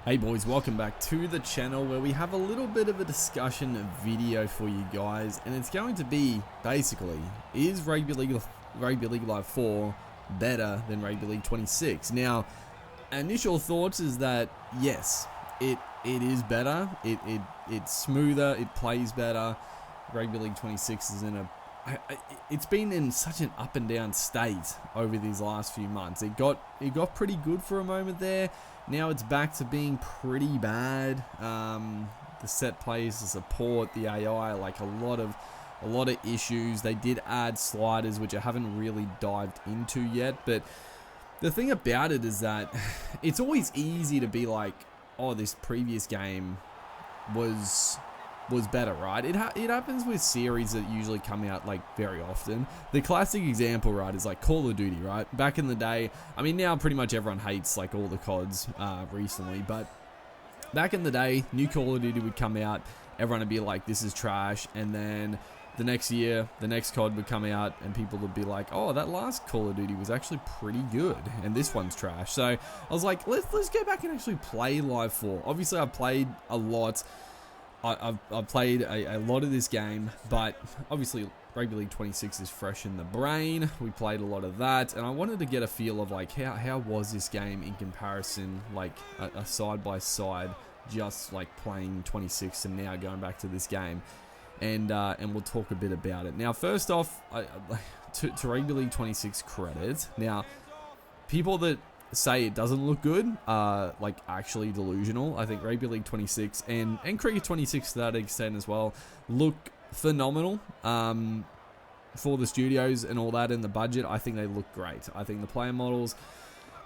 Hey boys, welcome back to the channel where we have a little bit of a discussion video for you guys, and it's going to be basically, is Rugby League Live 4 better than Rugby League 26? Now, initial thoughts is that yes, it is better, it's smoother, it plays better. Rugby League 26 is it's been in such an up and down state over these last few months. It got pretty good for a moment there. Now it's back to being pretty bad. The set plays, the support, the AI, like a lot of issues. They did add sliders, which I haven't really dived into yet. But the thing about it is that it's always easy to be like, oh, this previous game was better, right? It happens with series that usually come out like very often. The classic example, right, is like Call of Duty, right? Back in the day, I mean, now pretty much everyone hates like all the CODs recently, but back in the day, new Call of Duty would come out, everyone would be like, this is trash, and then the next year, the next COD would come out, and people would be like, oh, that last Call of Duty was actually pretty good, and this one's trash. So I was like, let's go back and actually play Live 4. Obviously, I've played a lot. I've played a lot of this game, but obviously Rugby League 26 is fresh in the brain. We played a lot of that, and I wanted to get a feel of like how was this game in comparison, like a side by side, just like playing 26 and now going back to this game, and we'll talk a bit about it. Now, first off, to Rugby League 26 credit. Now, people that say it doesn't look good like actually delusional. I think Rugby League 26 and Cricket 26 to that extent as well look phenomenal for the studios and all that, and the budget. I think they look great. I think the player models,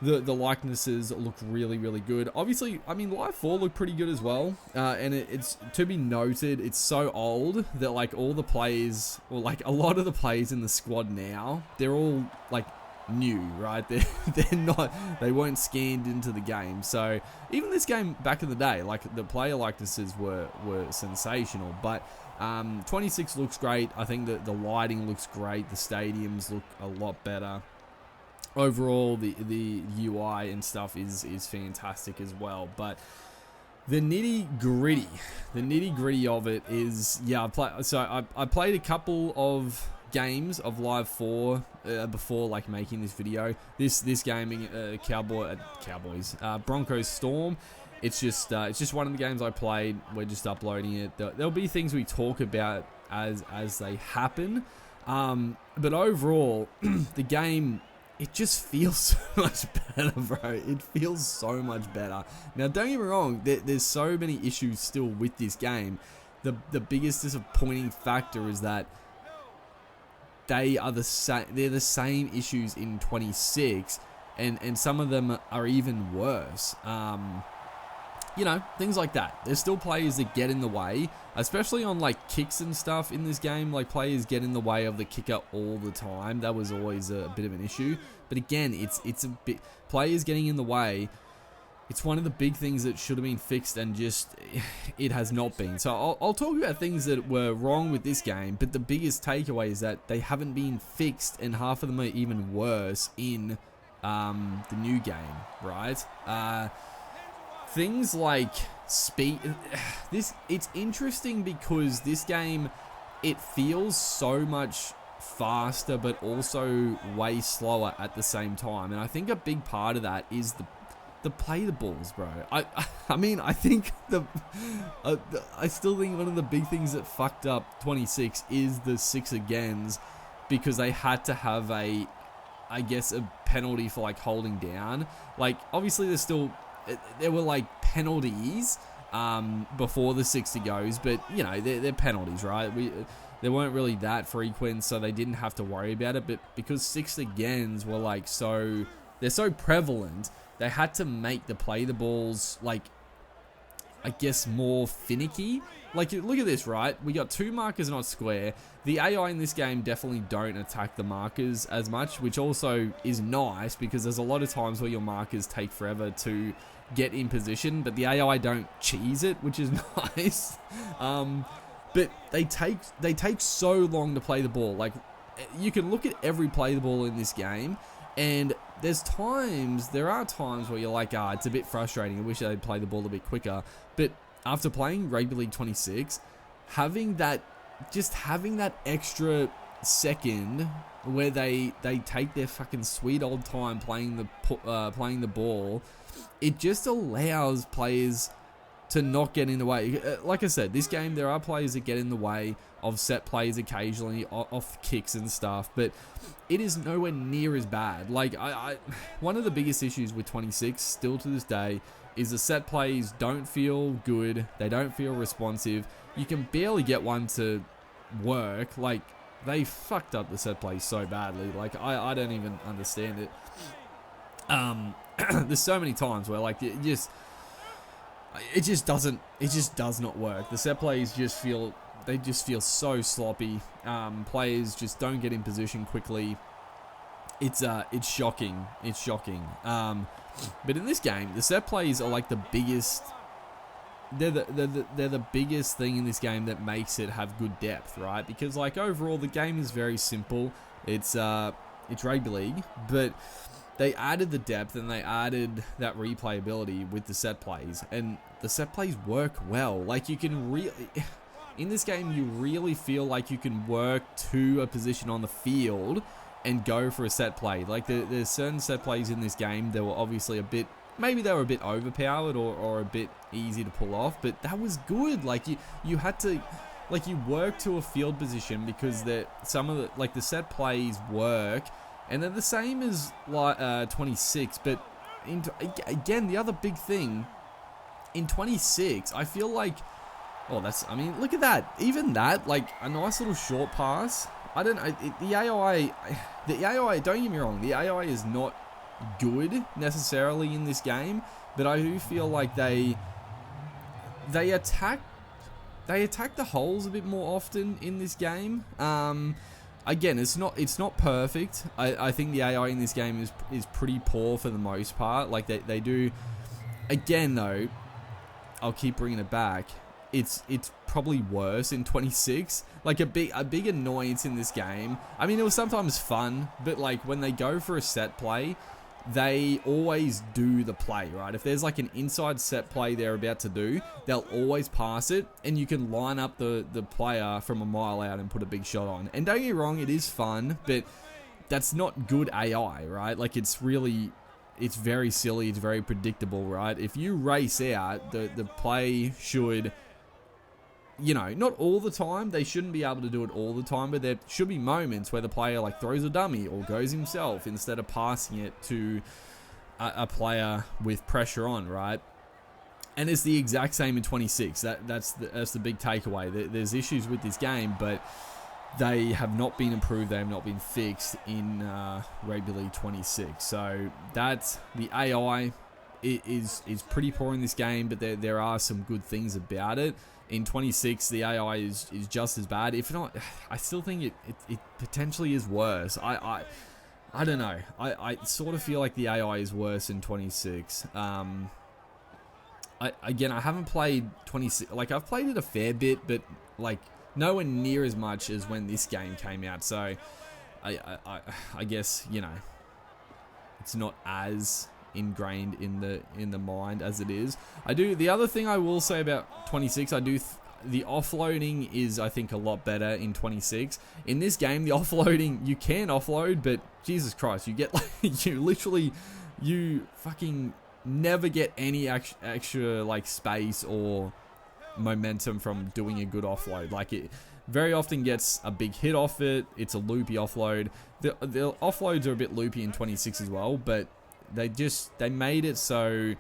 the likenesses look really good. Obviously, I mean, Live 4 looked pretty good as well, and it's to be noted, it's so old that like all the players, or like a lot of the players in the squad now, they're all like new, right? They're not, they weren't scanned into the game. So even this game back in the day, like the player likenesses were sensational, but 26 looks great. I think that the lighting looks great, the stadiums look a lot better. Overall, the UI and stuff is fantastic as well. But the nitty gritty of it is, yeah, I played a couple of games of Live 4 before like making this video. This gaming Broncos Storm. It's just one of the games I played. We're just uploading it. There'll be things we talk about as they happen. But overall, the game, it just feels so much better, bro. It feels so much better. Now, don't get me wrong. There's so many issues still with this game. The biggest disappointing factor is that they're the same issues in 26, and some of them are even worse. You know, things like that. There's still players that get in the way, especially on like kicks and stuff in this game. Like players get in the way of the kicker all the time. That was always a bit of an issue. But again, it's a bit, players getting in the way. It's one of the big things that should have been fixed, and just, it has not been. So I'll talk about things that were wrong with this game, but the biggest takeaway is that they haven't been fixed, and half of them are even worse in the new game, right? Things like speed. It's interesting because this game, it feels so much faster, but also way slower at the same time. And I think a big part of that is the play the balls, bro. I mean, I think I still think one of the big things that fucked up 26 is the 6 agains, because they had to have a penalty for like holding down. Like obviously there were like penalties before the 60 goes, but you know, they're penalties, right? They weren't really that frequent, so they didn't have to worry about it. But because 6 agains were like they're so prevalent, they had to make the play the balls, like, I guess, more finicky. Like, look at this, right? We got 2 markers, not square. The AI in this game definitely don't attack the markers as much, which also is nice, because there's a lot of times where your markers take forever to get in position, but the AI don't cheese it, which is nice. But they take so long to play the ball. Like, you can look at every play the ball in this game, and there are times where you're like, it's a bit frustrating. I wish they'd play the ball a bit quicker. But after playing Rugby League 26, having that extra second where they take their fucking sweet old time playing the ball, it just allows players to not get in the way. Like I said, this game, there are players that get in the way of set plays occasionally, off kicks and stuff, but it is nowhere near as bad. Like, one of the biggest issues with 26, still to this day, is the set plays don't feel good, they don't feel responsive, you can barely get one to work. Like, they fucked up the set plays so badly, like, I don't even understand it. There's so many times where, like, it just does not work. The set plays just feel so sloppy. Players just don't get in position quickly. It's shocking. It's shocking. But in this game, the set plays are like the biggest. They're the biggest thing in this game that makes it have good depth, right? Because, like, overall the game is very simple. It's rugby league, but they added the depth and they added that replayability with the set plays, and the set plays work well. Like, you can really, in this game, you really feel like you can work to a position on the field and go for a set play. Like, there's certain set plays in this game that were obviously maybe they were a bit overpowered or a bit easy to pull off, but that was good. Like, you had to, like, you work to a field position because some of the set plays work. And they're the same as 26, but again, the other big thing, in 26, I feel like, look at that. Even that, like, a nice little short pass. The AI, don't get me wrong, the AI is not good necessarily in this game, but I do feel like they attack the holes a bit more often in this game. Again, it's not perfect. I think the AI in this game is pretty poor for the most part. Like, they do. Again, though, I'll keep bringing it back. It's probably worse in 26. Like, a big annoyance in this game. I mean, it was sometimes fun, but, like, when they go for a set play, they always do the play, right? If there's like an inside set play they're about to do, they'll always pass it, and you can line up the player from a mile out and put a big shot on. And don't get me wrong, it is fun, but that's not good AI, right? Like, it's very silly, it's very predictable, right? If you race out, the play should, not all the time, they shouldn't be able to do it all the time, but there should be moments where the player, like, throws a dummy or goes himself instead of passing it to a player with pressure on, right? And it's the exact same in 26. That's the big takeaway. There's issues with this game, but they have not been improved, they have not been fixed in Rugby League 26. So that's the AI is pretty poor in this game, but there are some good things about it. In 26, the AI is just as bad. If not, I still think it potentially is worse. I don't know. I sort of feel like the AI is worse in 26. I haven't played 26. Like, I've played it a fair bit, but, like, nowhere near as much as when this game came out. So I guess, it's not as ingrained in the mind as it is. The other thing I will say about 26, the offloading is, I think, a lot better in 26. In this game, the offloading, you can offload, but Jesus Christ, you get, like, you fucking never get any extra, like, space or momentum from doing a good offload. Like, it very often gets a big hit off it. It's a loopy offload. The offloads are a bit loopy in 26 as well, but they made it so,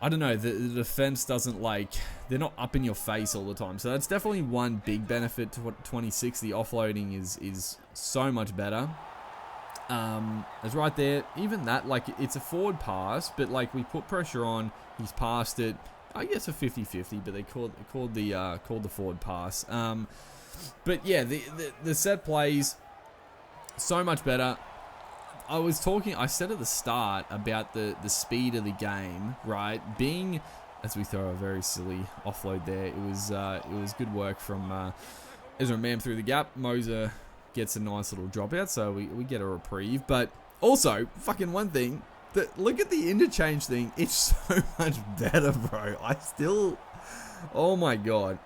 I don't know, the defense doesn't, like, they're not up in your face all the time. So that's definitely one big benefit to 26. The offloading is so much better. It's right there. Even that, like, it's a forward pass, but, like, we put pressure on, he's passed it. I guess a 50-50, but they called the forward pass. But yeah, the set plays so much better. I said at the start about the speed of the game, right? As we throw a very silly offload there, it was good work from Ezra Mam through the gap. Moser gets a nice little dropout, so we get a reprieve. But Also, fucking one thing, look at the interchange thing. It's so much better, bro. Oh my god.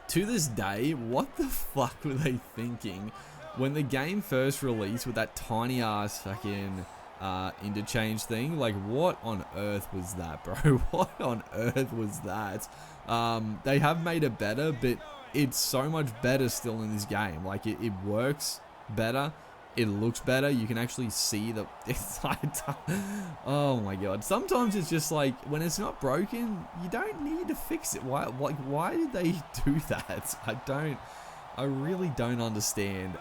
To this day, what the fuck were they thinking when the game first released with that tiny ass fucking interchange thing? Like, what on earth was that, bro? What on earth was that? They have made it better, but it's so much better still in this game. Like, it works better. It looks better. You can actually see the... It's like... Oh my god. Sometimes it's just like, when it's not broken, you don't need to fix it. Why did they do that? I really don't understand.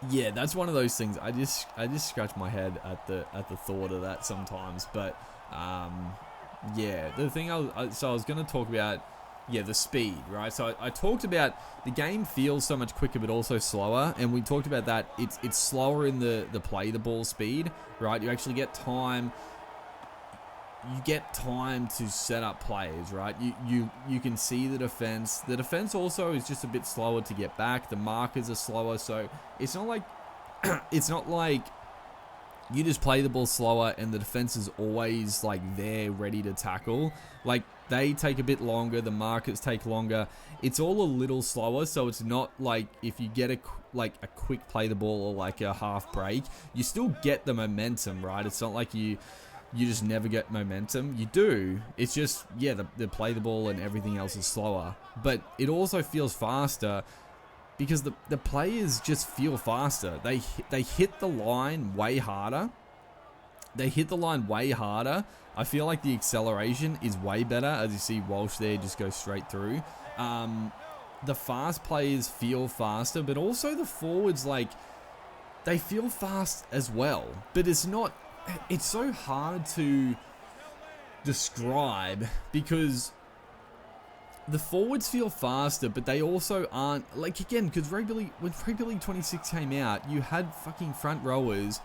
Yeah, that's one of those things. I just scratch my head at the thought of that sometimes. But yeah, the thing I was going to talk about, yeah, the speed, right? So I talked about the game feels so much quicker, but also slower, and we talked about that. It's slower in the play the ball speed, right? You actually get time. You get time to set up plays, right? You can see the defense. The defense also is just a bit slower to get back. The markers are slower, so it's not like you just play the ball slower and the defense is always like there ready to tackle. Like, they take a bit longer, the markers take longer. It's all a little slower, so it's not like if you get a quick play the ball or like a half break, you still get the momentum, right? It's not like you just never get momentum. You do. It's just, yeah, the play the ball and everything else is slower. But it also feels faster because the players just feel faster. They hit the line way harder. I feel like the acceleration is way better. As you see, Walsh there just goes straight through. The fast players feel faster, but also the forwards, like, they feel fast as well. But it's so hard to describe because the forwards feel faster, but they also aren't, like, again, because when Rugby League 26 came out, you had fucking front rowers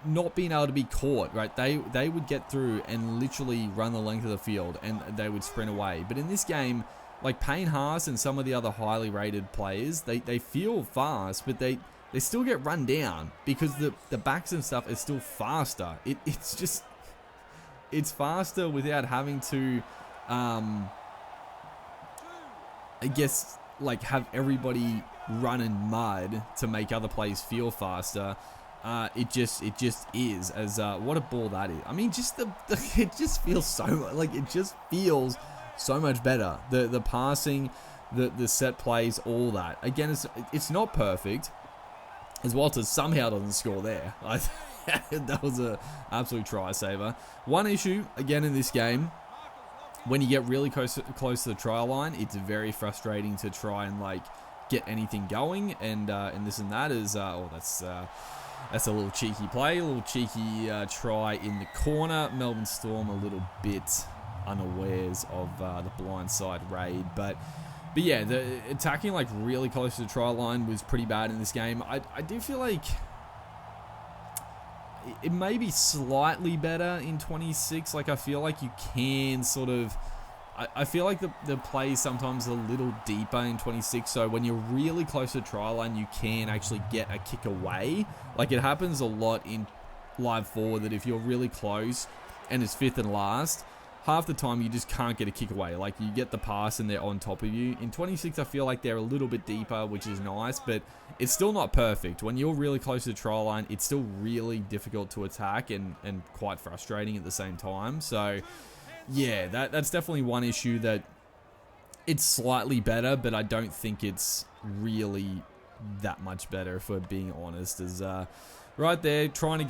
not being able to be caught, right? They would get through and literally run the length of the field and they would sprint away. But in this game, like Payne Haas and some of the other highly rated players, they feel fast, but they still get run down because the backs and stuff is still faster. It's faster without having to, I guess, like, have everybody run in mud to make other players feel faster. It just is. As what a ball that is. I mean, just it just feels so much better. The passing, the set plays, all that. Again, it's not perfect. As Walter somehow doesn't score there. That was an absolute try saver. One issue again in this game, when you get really close to the try line, it's very frustrating to try and like get anything going, and this and that is that's a little cheeky play, a little cheeky try in the corner. Melbourne Storm a little bit unawares of the blindside raid, but yeah, the attacking like really close to the try line was pretty bad in this game. I do feel like it may be slightly better in 26. Like, I feel like you can sort of... I feel like the play is sometimes a little deeper in 26, so when you're really close to the try line, you can actually get a kick away. Like, it happens a lot in live forward that if you're really close and it's fifth and last, half the time you just can't get a kick away. Like, you get the pass and they're on top of you. In 26, I feel like they're a little bit deeper, which is nice, but it's still not perfect. When you're really close to the try line, it's still really difficult to attack and quite frustrating at the same time. So yeah, that's definitely one issue, that it's slightly better, but I don't think it's really that much better, if we're being honest. As right there, trying to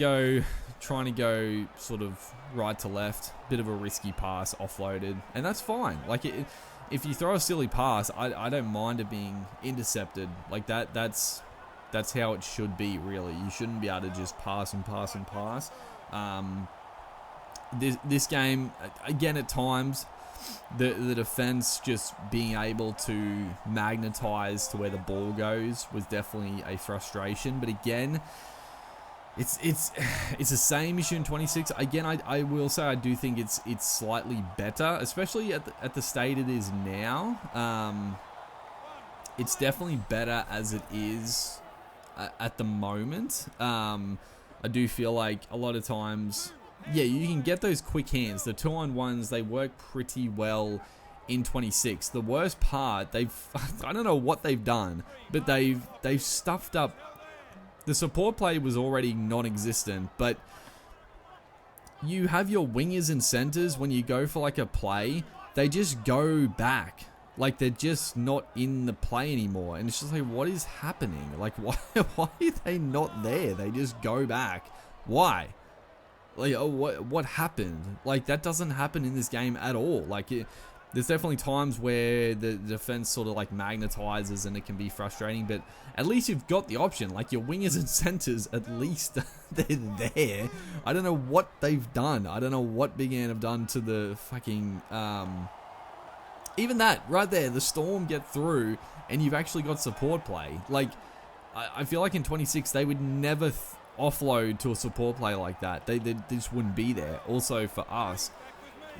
go sort of right to left, bit of a risky pass, offloaded, and that's fine. Like, if you throw a silly pass, I don't mind it being intercepted. Like, that's how it should be, really. You shouldn't be able to just pass and pass and pass. This game, again, at times, the defense just being able to magnetize to where the ball goes was definitely a frustration. But again, it's the same issue in 26. Again, I will say I do think it's slightly better, especially at the state it is now. It's definitely better as it is. at the moment. I do feel like a lot of times, yeah, you can get those quick hands. The 2-on-1s, they work pretty well in 26. The worst part, I don't know what they've done, but they've stuffed up. The support play was already non-existent, but you have your wingers and centers when you go for like a play, they just go back. Like they're just not in the play anymore. And it's just like, what is happening? Like, why are they not there? They just go back. Why? Like, oh, what happened? Like, that doesn't happen in this game at all. Like, there's definitely times where the defense sort of like magnetizes and it can be frustrating, but at least you've got the option. Like your wingers and centers, at least they're there. I don't know what they've done. I don't know what Big Ant have done to the fucking, even that right there, the Storm get through and you've actually got support play. Like, I feel like in 26, they would never offload to a support play like that. They just wouldn't be there. Also for us,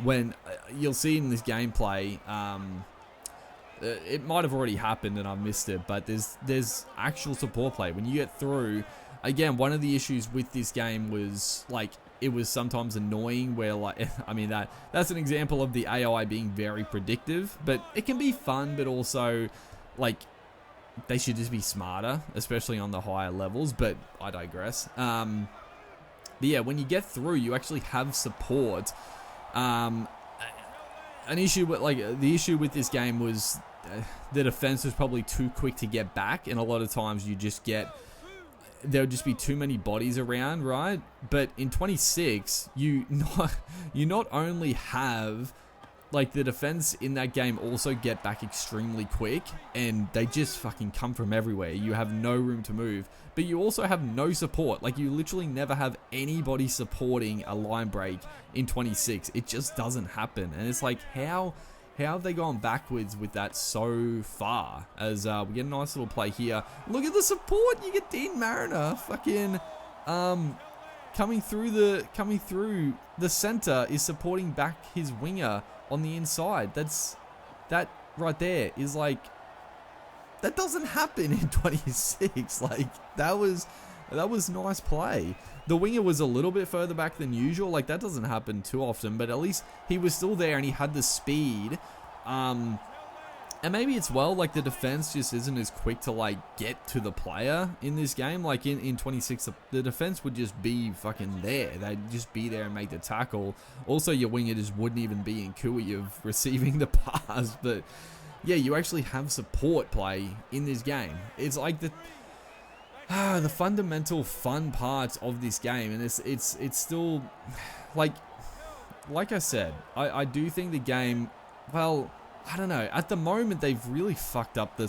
when you'll see in this gameplay, it might have already happened and I missed it, but there's actual support play. When you get through, again, one of the issues with this game was like, it was sometimes annoying where like, I mean that's an example of the AI being very predictive, but it can be fun, but also like they should just be smarter, especially on the higher levels, but I digress. But yeah, when you get through, you actually have support. An issue with the issue with this game was the defense was probably too quick to get back, and a lot of times you just get, there would just be too many bodies around, right? But in 26, you not only have like the defense in that game also get back extremely quick, and they just fucking come from everywhere. You have no room to move, but you also have no support. Like you literally never have anybody supporting a line break in 26. It just doesn't happen, and it's like how have they gone backwards with that so far? As we get a nice little play here. Look at the support. You get Dean Mariner fucking coming through the center is supporting back his winger on the inside. That right there is like, that doesn't happen in 26. Like that was nice play. The winger was a little bit further back than usual. Like that doesn't happen too often, but at least he was still there and he had the speed. And maybe it's like the defense just isn't as quick to like get to the player in this game. Like in 26, the defense would just be fucking there. They'd just be there and make the tackle. Also, your winger just wouldn't even be in cooey of receiving the pass. But yeah, you actually have support play in this game. It's like the fundamental fun parts of this game, and it's still like I said, I do think the game, well, I don't know. At the moment, they've really fucked up the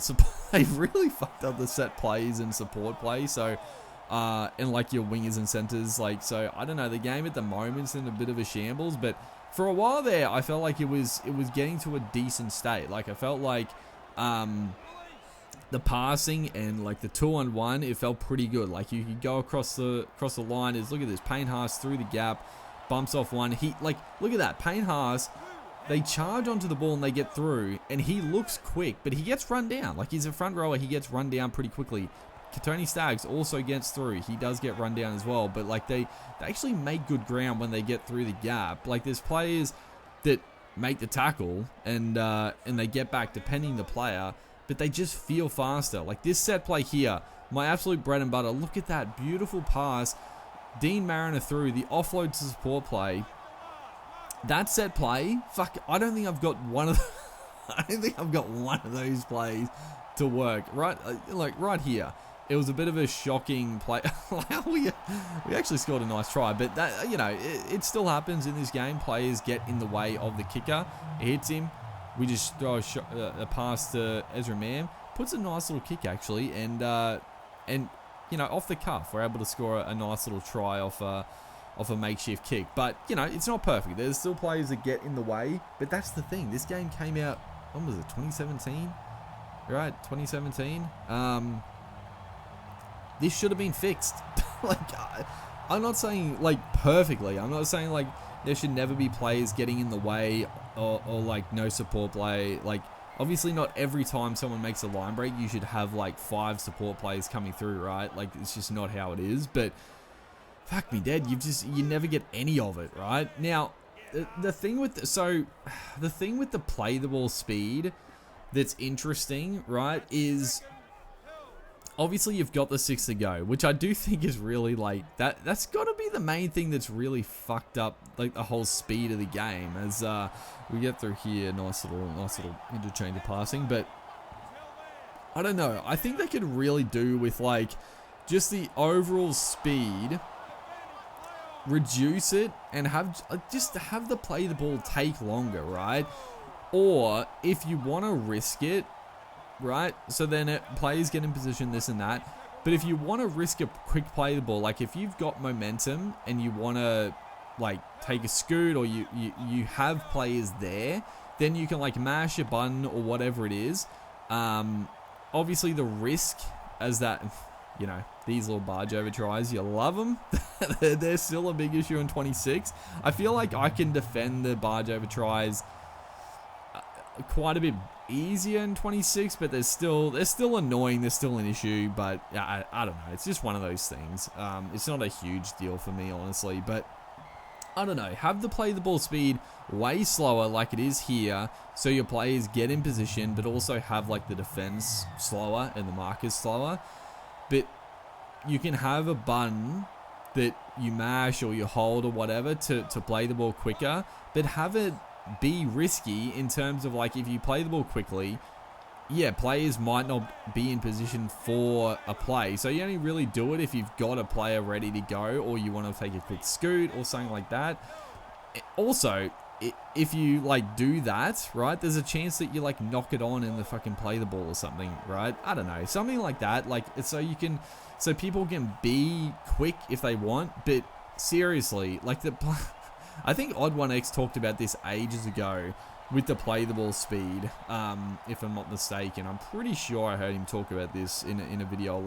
set plays and support play. So, and like your wingers and centers, like, so I don't know. The game at the moment's in a bit of a shambles, but for a while there, I felt like it was getting to a decent state. Like I felt like, the passing and like the 2-on-1, it felt pretty good. Like you could go across the line. Look at this, Payne Haas through the gap, bumps off one. Look at that, Payne Haas. They charge onto the ball and they get through, and he looks quick, but he gets run down. Like he's a front rower, he gets run down pretty quickly. Tony Staggs also gets through. He does get run down as well, but like they actually make good ground when they get through the gap. Like there's players that make the tackle and they get back depending the player, but they just feel faster. Like this set play here, my absolute bread and butter. Look at that beautiful pass. Dean Mariner through, the offload to support play. That set play, fuck, I don't think I've got one of those plays to work. Right, like right here. It was a bit of a shocking play. we actually scored a nice try, but that, you know, it still happens in this game. Players get in the way of the kicker. It hits him. We just throw a pass to Ezra Mann. Puts a nice little kick actually, and you know, off the cuff, we're able to score a nice little try off a makeshift kick. But you know, it's not perfect. There's still players that get in the way. But that's the thing. This game came out, when was it? 2017, right? 2017. This should have been fixed. Like, I'm not saying like perfectly. I'm not saying like there should never be players getting in the way or like no support play. Like, obviously not every time someone makes a line break, you should have like 5 support players coming through, right? Like, it's just not how it is, but fuck me dead, you never get any of it, right? Now, the thing with the play the ball speed that's interesting, right, is obviously you've got the 6 to go, which I do think is really like that's got to be the main thing that's really fucked up like the whole speed of the game. As we get through here, nice little interchange of passing, but I don't know, I think they could really do with like just the overall speed, reduce it, and have the play the ball take longer, right? Or if you want to risk it, right, so then players get in position, this and that, but if you want to risk a quick play the ball, like if you've got momentum and you want to like take a scoot, or you have players there, then you can like mash a button or whatever it is. Obviously the risk as that, you know, these little barge over tries, you love them. They're still a big issue in 26. I feel like I can defend the barge over tries quite a bit easier in 26, but they're still annoying. They're still an issue, but I don't know. It's just one of those things. It's not a huge deal for me, honestly, but I don't know. Have the play the ball speed way slower like it is here, so your players get in position, but also have like the defense slower and the markers slower. But you can have a button that you mash or you hold or whatever to play the ball quicker, but have it be risky in terms of like if you play the ball quickly, yeah, players might not be in position for a play, so you only really do it if you've got a player ready to go, or you want to take a quick scoot or something like that. Also, if you like do that, right, there's a chance that you like knock it on in the fucking play the ball or something, right? I don't know, something like that, like so people can be quick if they want, but seriously, like I think Odd1X talked about this ages ago with the play the ball speed, if I'm not mistaken. I'm pretty sure I heard him talk about this in a video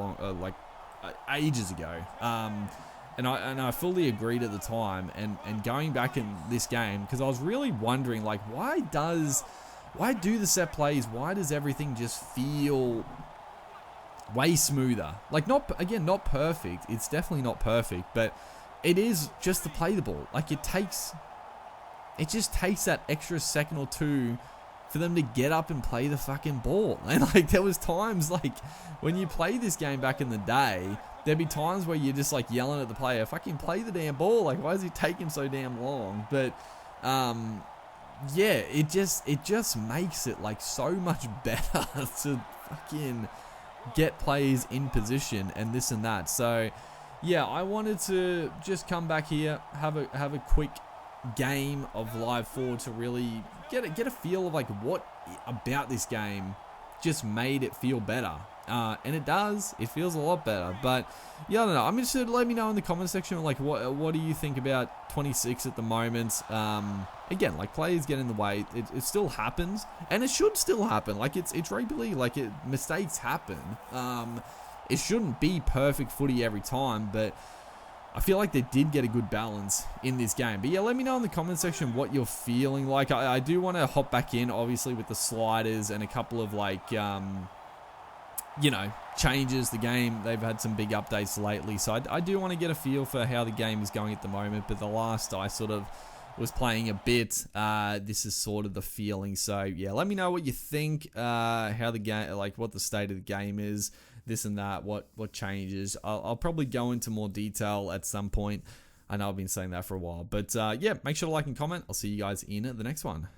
ages ago. And I fully agreed at the time. And going back in this game, because I was really wondering, like, why do the set plays? Why does everything just feel way smoother? Like, not perfect. It's definitely not perfect, but it is just to play the ball. Like, it just takes that extra second or two for them to get up and play the fucking ball. And like, there was times like when you play this game back in the day, there'd be times where you're just like yelling at the player, fucking play the damn ball. Like, why is he taking so damn long? But yeah, it just makes it like so much better to fucking get players in position and this and that. So yeah, I wanted to just come back here, have a quick game of Live 4 to really get a feel of like what about this game just made it feel better. And it does. It feels a lot better. But yeah, I don't know. I'm interested. Let me know in the comment section, like what do you think about 26 at the moment? Again, like, players get in the way. It still happens, and it should still happen. Like, it's rugby league. Like, mistakes happen. It shouldn't be perfect footy every time, but I feel like they did get a good balance in this game. But yeah, let me know in the comment section what you're feeling like. I do want to hop back in, obviously, with the sliders and a couple of, like, you know, changes. The game, they've had some big updates lately, so I do want to get a feel for how the game is going at the moment. But the last I sort of was playing a bit, this is sort of the feeling. So yeah, let me know what you think, how the game, like what the state of the game is, this and that, what changes. I'll probably go into more detail at some point. I know I've been saying that for a while, but yeah, make sure to like and comment. I'll see you guys in the next one.